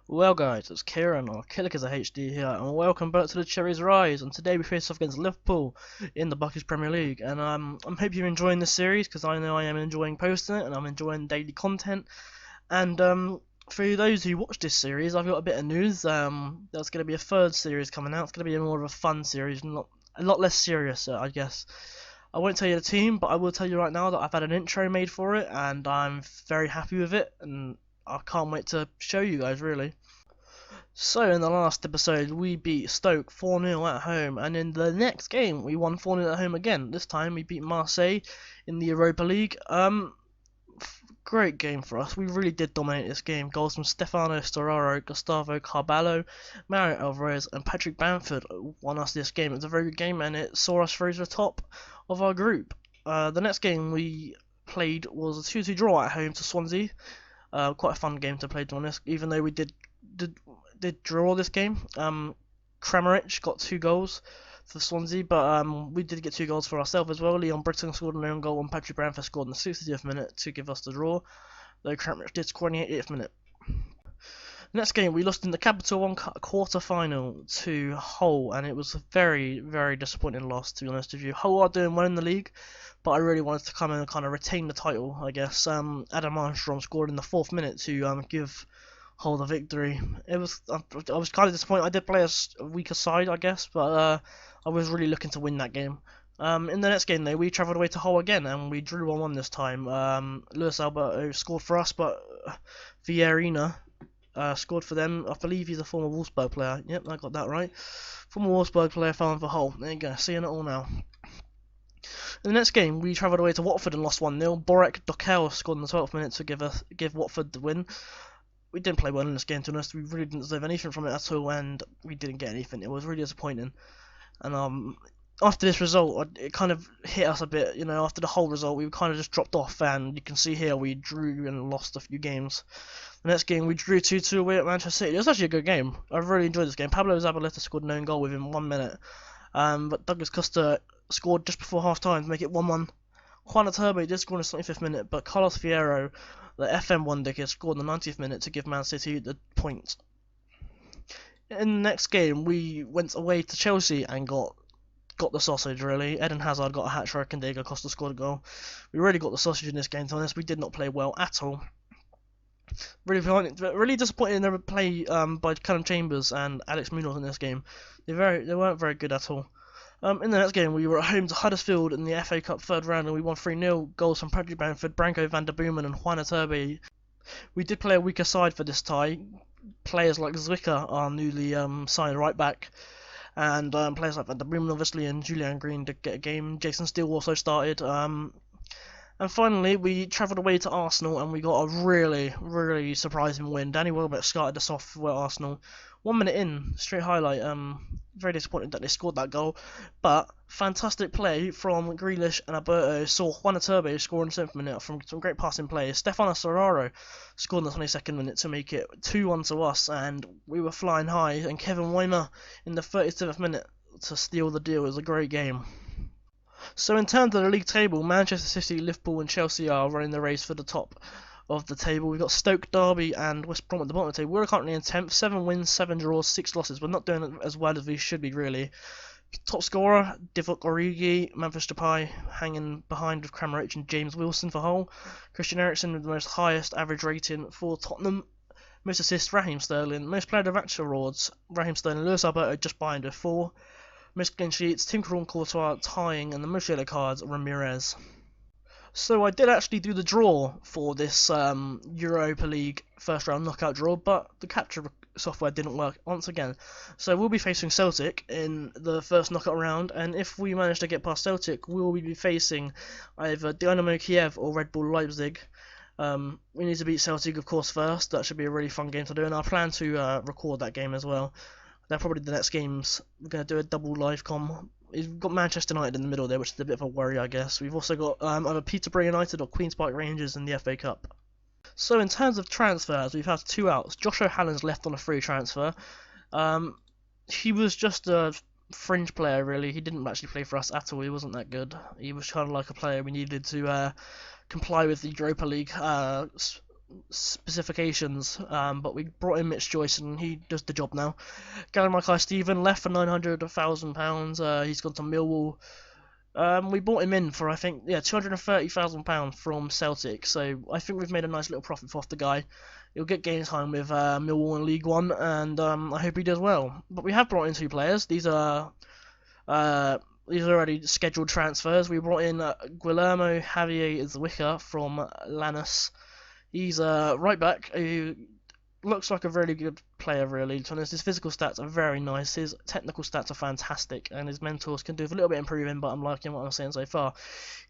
Well guys, it's Kieran or Killikers HD here, and welcome back to the Cherries Rise. And today we face off against Liverpool in the Bucky's Premier League. And I hope you're enjoying this series because I know I am enjoying posting it and I'm enjoying daily content. And for those who watch this series, I've got a bit of news. There's going to be a third series coming out. It's going to be more of a fun series, not a lot less serious, I guess. I won't tell you the team, but I will tell you right now that I've had an intro made for it, and I'm very happy with it, and I can't wait to show you guys, really. So, in the last episode, we beat Stoke 4-0 at home, and in the next game, we won 4-0 at home again. This time, we beat Marseille in the Europa League. Great game for us. We really did dominate this game. Goals from Stefano Storaro, Gustavo Carballo, Mario Alvarez, and Patrick Bamford won us this game. It was a very good game, and it saw us through to the top of our group. The next game we played was a 2-2 draw at home to Swansea. Quite a fun game to play, to be honest, even though we did draw this game. Kramaric got 2 goals for Swansea, but we did get 2 goals for ourselves as well. Leon Britton scored an own goal and Patrick Bamford scored in the 60th minute to give us the draw, though Kramaric did score in the 80th minute. Next game, we lost in the Capital One quarter final to Hull, and it was a very, very disappointing loss, to be honest with you. Hull are doing well in the league, but I really wanted to come in and kind of retain the title, I guess. Adam Armstrong scored in the 4th minute to give Hull the victory. I was kind of disappointed. I did play a weaker side, I guess, but I was really looking to win that game. In the next game, though, we travelled away to Hull again, and we drew 1-1 this time. Luis Alberto scored for us, but Villarina scored for them. I believe he's a former Wolfsburg player. Yep, I got that right. Former Wolfsburg player found for Hull. There you go, seeing it all now. In the next game, we travelled away to Watford and lost 1-0. Borek Dokel scored in the 12th minute to give Watford the win. We didn't play well in this game, to be honest. We really didn't deserve anything from it at all, and we didn't get anything. It was really disappointing. And after this result, it kind of hit us a bit. You know, after the whole result, we kind of just dropped off, and you can see here we drew and lost a few games. The next game, we drew 2-2 away at Manchester City. It was actually a good game. I really enjoyed this game. Pablo Zabaleta scored an own goal within 1 minute, but Douglas Costa scored just before half-time to make it 1-1. Juan Iturbe did score in the 75th minute, but Carlos Fierro, the FM wonder kid, scored in the 90th minute to give Man City the point. In the next game, we went away to Chelsea and got the sausage, really. Eden Hazard got a hat-trick and Diego Costa scored a goal. We really got the sausage in this game, to be honest. We did not play well at all. Really disappointed in their play by Callum Chambers and Alex Munoz in this game. They weren't very good at all. In the next game, we were at home to Huddersfield in the FA Cup 3rd round, and we won 3-0. Goals from Patrick Bamford, Branko van der Boomen, and Juan Iturbe. We did play a weaker side for this tie. Players like Zwicker, our newly signed right back, and players like van der Boomen, obviously, and Julian Green did get a game. Jason Steele also started. And finally, we travelled away to Arsenal, and we got a really, really surprising win. Danny Welbeck started us off for Arsenal. 1 minute in, straight highlight. Very disappointed that they scored that goal, but fantastic play from Grealish and Alberto. Saw Juan Iturbe score in the 7th minute from some great passing play. Stefano Storaro scored in the 22nd minute to make it 2-1 to us, and we were flying high. And Kevin Weimer in the 37th minute to steal the deal. It was a great game. So in terms of the league table, Manchester City, Liverpool and Chelsea are running the race for the top of the table. We've got Stoke, Derby and West Brom at the bottom of the table. We're currently in 10th, 7 wins, 7 draws, 6 losses. We're not doing as well as we should be, really. Top scorer, Divock Origi, Memphis Depay hanging behind with Kramaric and James Wilson for Hull. Christian Eriksen with the most highest average rating for Tottenham. Most assists, Raheem Sterling. Most player of the match awards, Raheem Sterling. Luis Alberto just behind with 4. Most clean sheets, Tim Courtois tying, and the most yellow cards, Ramirez. So I did actually do the draw for this Europa League first round knockout draw, but the capture software didn't work once again. So we'll be facing Celtic in the first knockout round, and if we manage to get past Celtic, we will be facing either Dynamo Kiev or Red Bull Leipzig. We need to beat Celtic, of course, first. That should be a really fun game to do, and I plan to record that game as well. They're probably the next games. We're going to do a double live com. We've got Manchester United in the middle there, which is a bit of a worry, I guess. We've also got either Peterborough United or Queen's Park Rangers in the FA Cup. So in terms of transfers, we've had 2 outs. Josh O'Halloran's left on a free transfer. He was just a fringe player, really. He didn't actually play for us at all. He wasn't that good. He was kind of like a player we needed to comply with the Europa League specifications, but we brought in Mitch Joyce and he does the job now. Gary Mackay Stephen left for £900,000. He's gone to Millwall. We bought him in for I think £230,000 from Celtic, so I think we've made a nice little profit off the guy. He'll get game time with Millwall in League One, and I hope he does well. But we have brought in two players. These are already scheduled transfers. We brought in Guillermo Javier Zwicker from Lanús. He's right back who looks like a really good player, really. To be honest, his physical stats are very nice, his technical stats are fantastic, and his mentors can do with a little bit improving, but I'm liking what I'm seeing so far.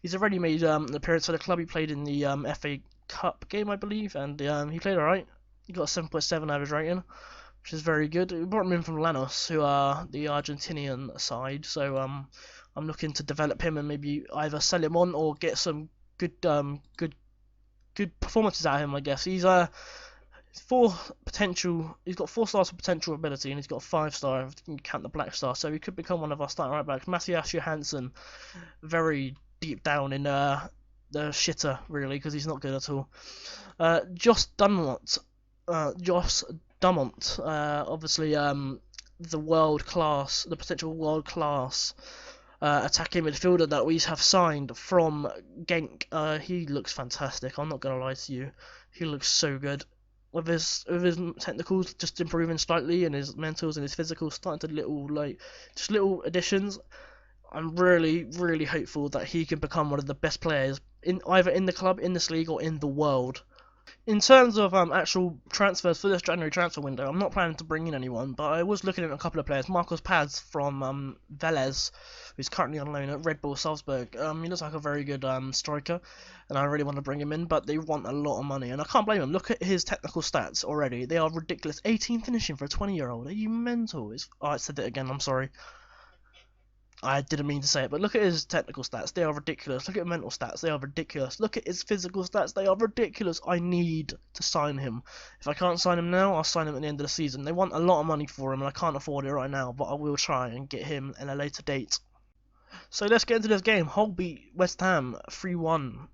He's already made an appearance for the club. He played in the FA Cup game, I believe, and he played alright. He got a 7.7 average rating, which is very good. We brought him in from Lanús, who are the Argentinian side, so I'm looking to develop him and maybe either sell him on or get some good performances out of him, I guess. He's He's got 4 stars of potential ability, and he's got 5 star if you count the black star. So he could become one of our starting right backs. Matthias Johansson, very deep down in the shitter really, because he's not good at all. Josh Dumont, obviously the potential world class attacking midfielder that we have signed from Genk. He looks fantastic. I'm not gonna lie to you, he looks so good. With his technicals just improving slightly, and his mentals and his physicals starting to little additions. I'm really hopeful that he can become one of the best players in either in the club, in this league, or in the world. In terms of actual transfers for this January transfer window, I'm not planning to bring in anyone, but I was looking at a couple of players. Marcos Paz from Velez, who's currently on loan at Red Bull Salzburg. He looks like a very good striker, and I really want to bring him in, but they want a lot of money, and I can't blame him. Look at his technical stats already; they are ridiculous. 18 finishing for a 20-year-old. Are you mental? I said it again. I'm sorry. I didn't mean to say it, but look at his technical stats, they are ridiculous. Look at his mental stats, they are ridiculous. Look at his physical stats, they are ridiculous. I need to sign him. If I can't sign him now, I'll sign him at the end of the season. They want a lot of money for him, and I can't afford it right now, but I will try and get him in a later date. So let's get into this game. Hull beat West Ham 3-1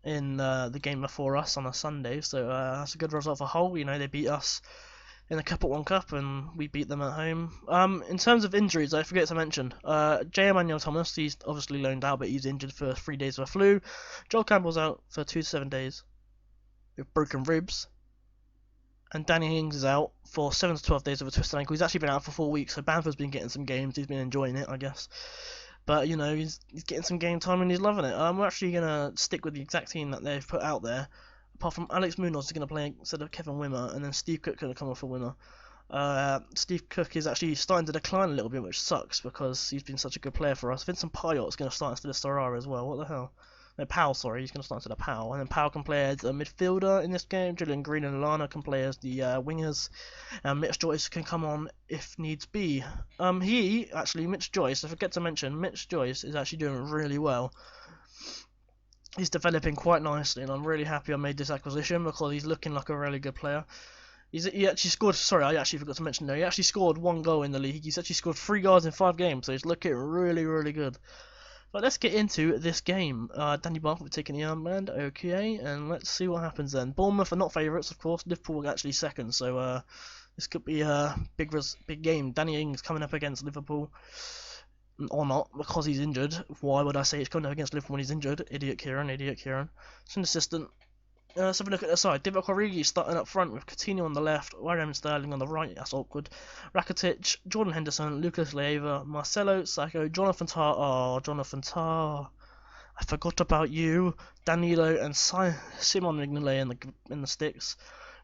in the game before us on a Sunday, so that's a good result for Hull. You know, they beat us in the Cup at One Cup, and we beat them at home. In terms of injuries, I forget to mention, J. Emmanuel Thomas, he's obviously loaned out, but he's injured for 3 days with a flu. Joel Campbell's out for 2 to 7 days with broken ribs. And Danny Ings is out for 7 to 12 days with a twisted ankle. He's actually been out for 4 weeks, so Bamford's been getting some games. He's been enjoying it, I guess. But, you know, he's getting some game time and he's loving it. We're actually going to stick with the exact team that they've put out there. Apart from Alex Munoz is going to play instead of Kevin Wimmer, and then Steve Cook going to come off for Wimmer. Steve Cook is actually starting to decline a little bit, which sucks because he's been such a good player for us. Vincent Payot is going to start instead of Sarara as well. What the hell? No, Powell, sorry. He's going to start instead of Powell. And then Powell can play as a midfielder in this game. Julian Green and Lana can play as the wingers. And Mitch Joyce can come on if needs be. Mitch Joyce, I forget to mention, Mitch Joyce is actually doing really well. He's developing quite nicely, and I'm really happy I made this acquisition because he's looking like a really good player. He actually scored. Sorry, I actually forgot to mention. He actually scored 1 goal in the league. He's actually scored 3 goals in 5 games, so he's looking really good. But let's get into this game. Danny Barfoot taking the armband, okay, and let's see what happens then. Bournemouth are not favourites, of course. Liverpool are actually second, so this could be a big game. Danny Ings coming up against Liverpool. Or not, because he's injured. Why would I say it's coming up against Liverpool when he's injured? Idiot Kieran. It's an assistant. Let's have a look at the side. Divock Origi starting up front with Coutinho on the left, Raheem Sterling on the right. That's awkward. Rakitic, Jordan Henderson, Lucas Leiva, Marcelo, Sacco, Jonathan Tah. Oh, Jonathan Tah. I forgot about you. Danilo and Simon Mignolet in the sticks.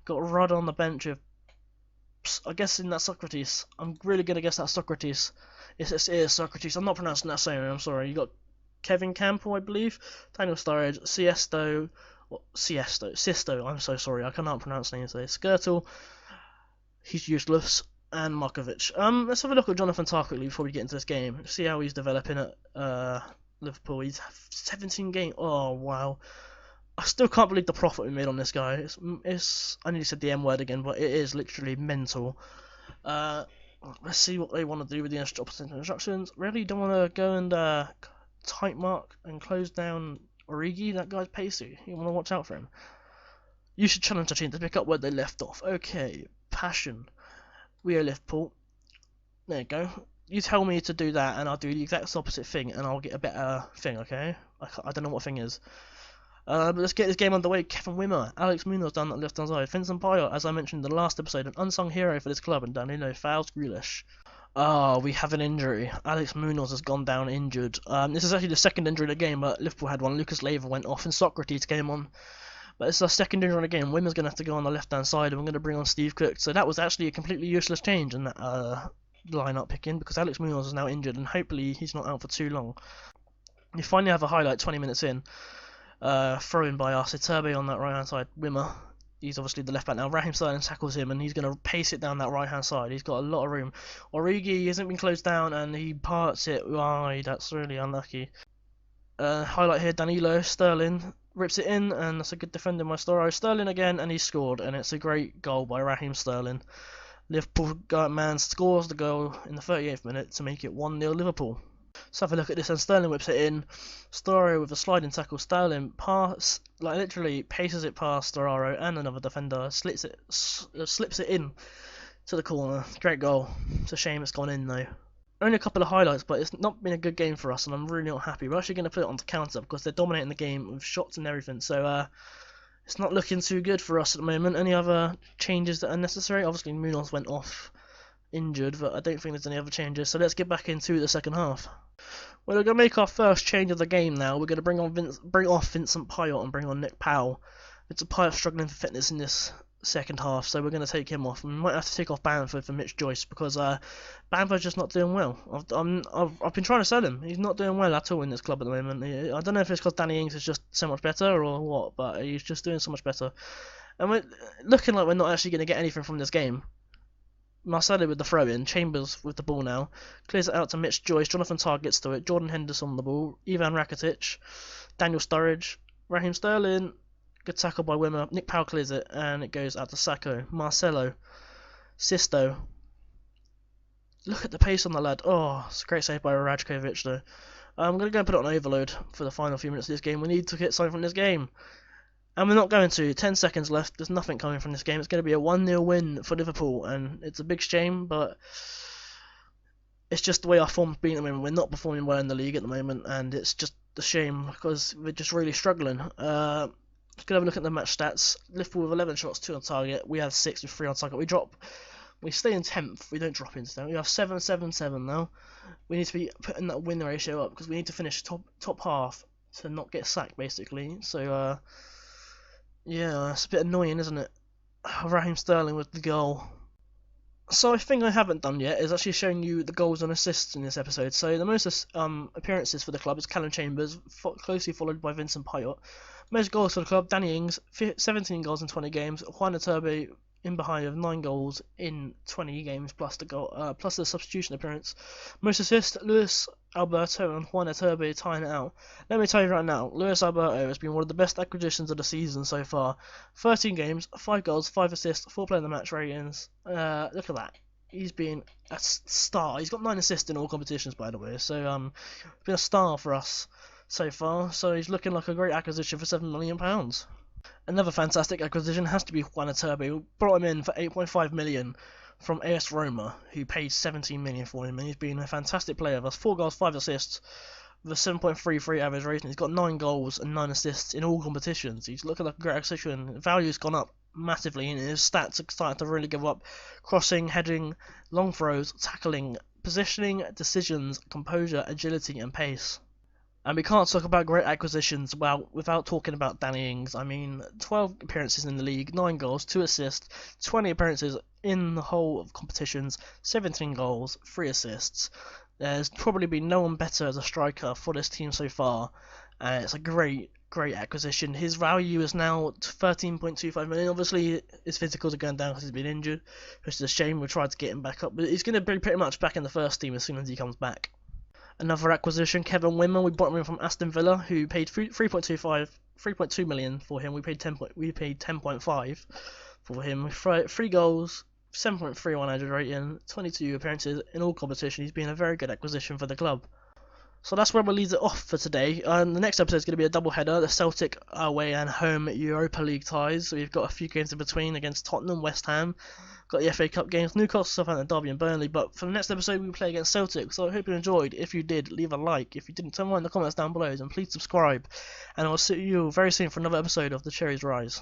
Got Rudd on the bench with. I'm guessing that's Socrates. I'm really gonna guess that's Socrates. It is Socrates. I'm not pronouncing that saying. I'm sorry. You got Kevin Campbell, I believe. Daniel Sturridge, Sisto. I'm so sorry. I cannot pronounce names today. Skirtle. He's useless. And Markovic. Let's have a look at Jonathan Tah quickly before we get into this game. See how he's developing at Liverpool. He's 17 games. Oh wow. I still can't believe the profit we made on this guy. I nearly said the M word again, but it is literally mental. Let's see what they want to do with the instructions. Really don't want to go and tight mark and close down Origi. That guy's pacey. You want to watch out for him. You should challenge the team to pick up where they left off. Okay, passion. We are Liverpool. There you go. You tell me to do that, and I'll do the exact opposite thing, and I'll get a better thing. Okay? I don't know what thing is. But let's get this game underway. Kevin Wimmer, Alex Munoz down that left hand side, Vincent Payot, as I mentioned in the last episode, an unsung hero for this club, and Danilo fouls Grealish. Ah, we have an injury. Alex Munoz has gone down injured. This is actually the second injury of the game, but Liverpool had one. Lucas Leiva went off, and Socrates came on. But it's our second injury in the game. Wimmer's going to have to go on the left-hand side, and we're going to bring on Steve Cook. So that was actually a completely useless change in that line-up picking, because Alex Munoz is now injured, and hopefully he's not out for too long. You finally have a highlight 20 minutes in. Throw-in by us. Iturbe on that right-hand side. Wimmer. He's obviously the left back now. Raheem Sterling tackles him, and he's going to pace it down that right-hand side. He's got a lot of room. Origi hasn't been closed down, and he parts it wide. That's really unlucky. Highlight here, Danilo, Sterling rips it in, and that's a good defending by Sterling again, and he scored, and it's a great goal by Raheem Sterling. Liverpool man scores the goal in the 38th minute to make it 1-0 Liverpool. Let's have a look at this, and Sterling whips it in. Storaro with a sliding tackle. Sterling literally paces it past Storaro and another defender, slips it in to the corner. Great goal. It's a shame it's gone in though. Only a couple of highlights, but it's not been a good game for us, and I'm really not happy. We're actually going to put it onto counter because they're dominating the game with shots and everything. So it's not looking too good for us at the moment. Any other changes that are necessary? Obviously, Munoz went off injured, but I don't think there's any other changes. So let's get back into the second half. We're going to make our first change of the game now. We're going to bring off Vincent Payot and bring on Nick Powell. Vincent Payot struggling for fitness in this second half, so we're going to take him off. We might have to take off Bamford for Mitch Joyce because Bamford's just not doing well. I've been trying to sell him. He's not doing well at all in this club at the moment. I don't know if it's because Danny Ings is just so much better or what, but he's just doing so much better. And we're looking like we're not actually going to get anything from this game. Marcelo with the throw-in, Chambers with the ball now, clears it out to Mitch Joyce, Jonathan Tah gets to it, Jordan Henderson on the ball, Ivan Rakitic, Daniel Sturridge, Raheem Sterling, good tackle by Wimmer, Nick Powell clears it, and it goes out to Sacco, Marcelo, Sisto. Look at the pace on the lad. Oh, it's a great save by Rajkovic though. I'm going to go and put it on overload for the final few minutes of this game. We need to get something from this game. And we're not going to. 10 seconds left. There's nothing coming from this game. It's going to be a 1-0 win for Liverpool. And it's a big shame, but it's just the way our form's been at the moment. We're not performing well in the league at the moment. And it's just a shame because we're just really struggling. Let's go have a look at the match stats. Liverpool with 11 shots, 2 on target. We have 6 with 3 on target. We stay in 10th. We don't drop into them. We have 7-7-7 now. We need to be putting that win ratio up because we need to finish top half to not get sacked, basically. So, yeah, it's a bit annoying, isn't it? Raheem Sterling with the goal. So, a thing I haven't done yet is actually showing you the goals and assists in this episode. So, the most appearances for the club is Callum Chambers, closely followed by Vincent Payot. Most goals for the club, Danny Ings, 17 goals in 20 games. Juan Iturbe in behind with 9 goals in 20 games plus the substitution appearance. Most assists, Luis Alberto and Juan Iturbe tying it out. Let me tell you right now, Luis Alberto has been one of the best acquisitions of the season so far. 13 games, 5 goals, 5 assists, 4 player of the match ratings. Look at that. He's been a star. He's got 9 assists in all competitions, by the way. So been a star for us so far. So he's looking like a great acquisition for £7 million. Another fantastic acquisition has to be Juan Iturbe. We brought him in for 8.5 million from AS Roma, who paid 17 million for him, and he's been a fantastic player with us. 4 goals, 5 assists, with a 7.33 average rating. He's got 9 goals and 9 assists in all competitions. He's looking like a great acquisition. Value's gone up massively, and his stats are starting to really give up. Crossing, heading, long throws, tackling, positioning, decisions, composure, agility, and pace. And we can't talk about great acquisitions without talking about Danny Ings. I mean, 12 appearances in the league, 9 goals, 2 assists, 20 appearances in the whole of competitions, 17 goals, 3 assists. There's probably been no one better as a striker for this team so far. It's a great acquisition. His value is now 13.25 million. Obviously, his physicals are going down because he's been injured, which is a shame. We tried to get him back up, but he's going to be pretty much back in the first team as soon as he comes back. Another acquisition, Kevin Wimmer. We bought him in from Aston Villa, who paid 3.2 million for him. We paid 10.5 for him. 3 goals, 7.31 average rating, 22 appearances in all competitions. He's been a very good acquisition for the club. So that's where we'll leave it off for today. The next episode is going to be a double header, the Celtic away and home Europa League ties. So we've got a few games in between against Tottenham, West Ham, got the FA Cup games, Newcastle, Southampton, Derby and Burnley. But for the next episode we play against Celtic, so I hope you enjoyed. If you did, leave a like. If you didn't, tell me in the comments down below, and please subscribe. And I'll see you very soon for another episode of the Cherries Rise.